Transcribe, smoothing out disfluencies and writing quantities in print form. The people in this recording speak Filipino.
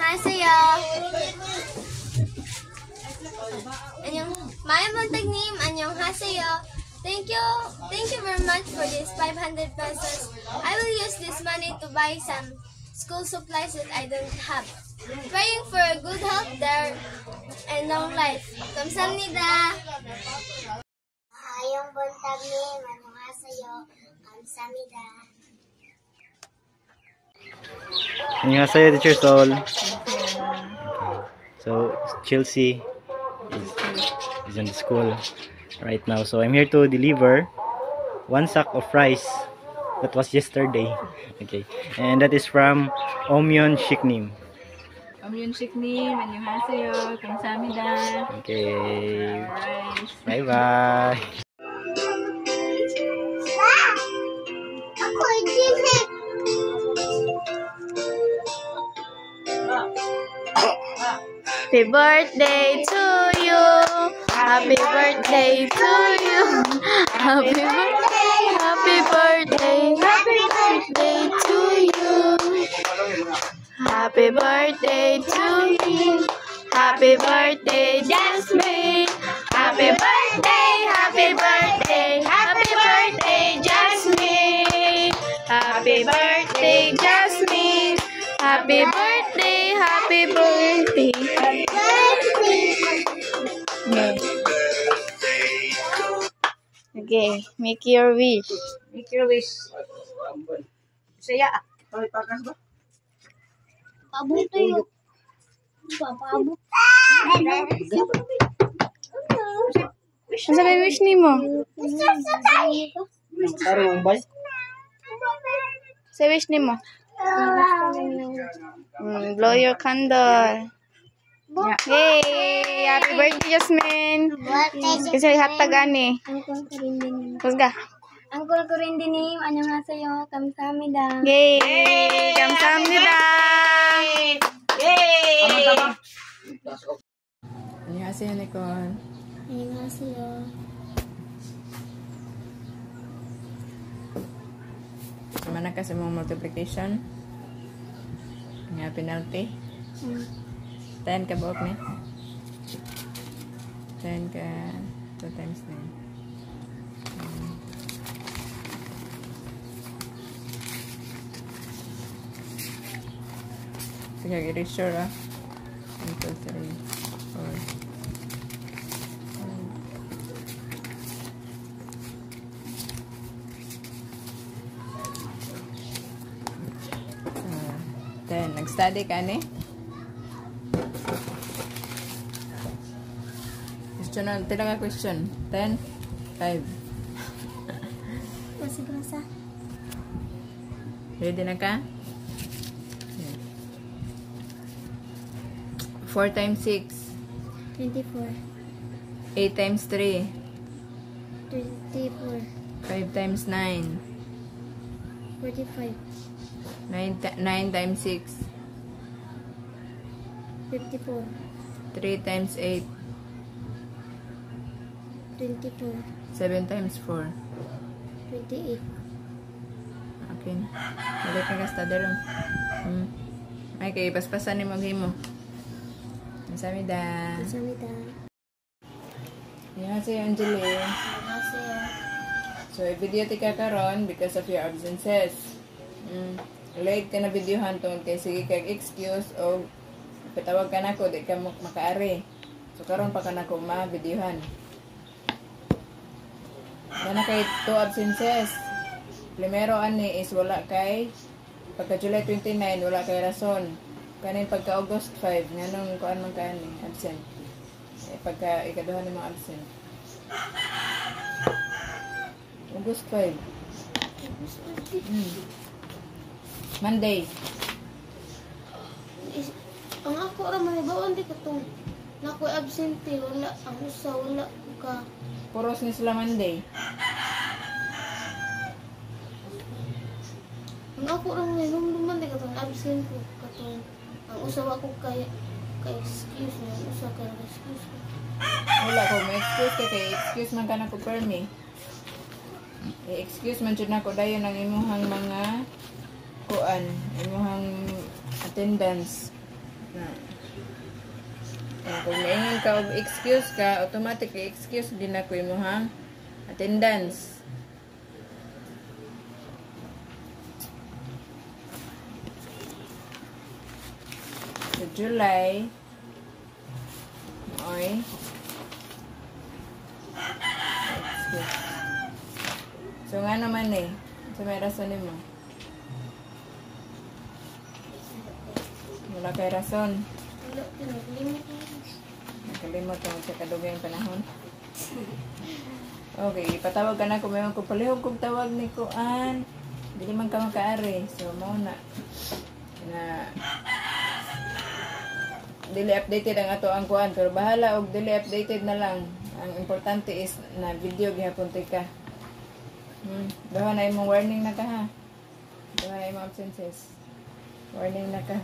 안녕하세요. My Montagnim, 안녕하세요. Thank you very much for this 500 pesos. I will use this money to buy some school supplies that I don't have. Praying for a good health there and long life. 감사합니다. Ayong Montagnim, 안녕하세요. 감사합니다. 안녕하세요, Teacher Sol. So Chelsea is in the school right now. So I'm here to deliver 1 sack of rice that was yesterday. Okay, and that is from Omyeon Shiknim. Omyeon Shiknim, 안녕하세요. 감사합니다. Okay, Rice. bye bye. Happy birthday to you. Happy birthday to you. Happy birthday, happy birthday, happy birthday to you. Happy birthday to you. Happy birthday, Jasmine. Happy birthday, happy birthday, happy birthday, Jasmine. Happy birthday, Jasmine. Happy birthday, happy birthday. Okay, make your wish. Make your wish. Saya. Pabuto yun. Pabuto. Ano ba yung wish ni mo? Sa wish ni mo? Blow your candle. Yay! Happy birthday, Jasmine! Kasi hatagan eh. Kusga. Uncle Corindinim, 안녕하세요. 감사합니다. Yay! 감사합니다. Yay! 안녕하세요, Nicole. 안녕하세요. Mana ka sa mga multiplication? Nga penalty? 10 ka buok ni? 10 ka 2 times 9. Sige, erasure ah. 1, 2, 3, 4. 10. Nag-study ka ni? Question na, pila ka question? 10? 5. Grasa. Ready na ka? 4 times 6. 24. 8 times 3. 24. 5 times 9. 45. 9 times 6. 54. 3 times 8. 24. 7 times 4. 28. Okay na. Balik ka ka study room. Ay, kaya paspasan ni mo. Kamsahamnida. 감사합니다. Annyeonghaseyo, Anjali. 안녕하세요. So, i-video ti ka karon because of your absences. Late ka na videohan tungkol kay sige kag excuse o patawag ka nako di ka makaari. So, karon pa ka nako ma-videohan. Yan na kay 2 absences. Primero ani is wala kay pagka July 29 wala kay rason. Kanin pagka August 5 nganong kuan man ka ni absent. Pagka ikaduhan ni mga absent. August 5. Monday. Ang ako ra may bawon di katong nakoy absente wala ang usa wala ka. Puros ni sila Monday. Ang ako ra may lumduman di katong absent ko katong ang usa wa ko kay excuse niya usa ka excuse ko. Wala ko may excuse kay excuse man ka na ko permi. Excuse man jud nako dayon ang imuhang mga kuan, imuhang attendance. Kung naingon ka og excuse ka, automatic excuse din na ko imong attendance. Sa July, oy, excuse. So nga naman so may rason mo. Wala kay rason. Wala, pinaglimit na. Nakalimot ang sa kadugay ang panahon. Okay, ipatawag ka na kung may ko palihog kong tawag ni Kuan. Dili man ka makaari. So, mo na dili updated ang ato ang Kuan. Pero bahala og dili updated na lang. Ang importante is na video gihapon ka. Dawa na imong warning na ka ha. Dawa na imong absences. Warning na ka.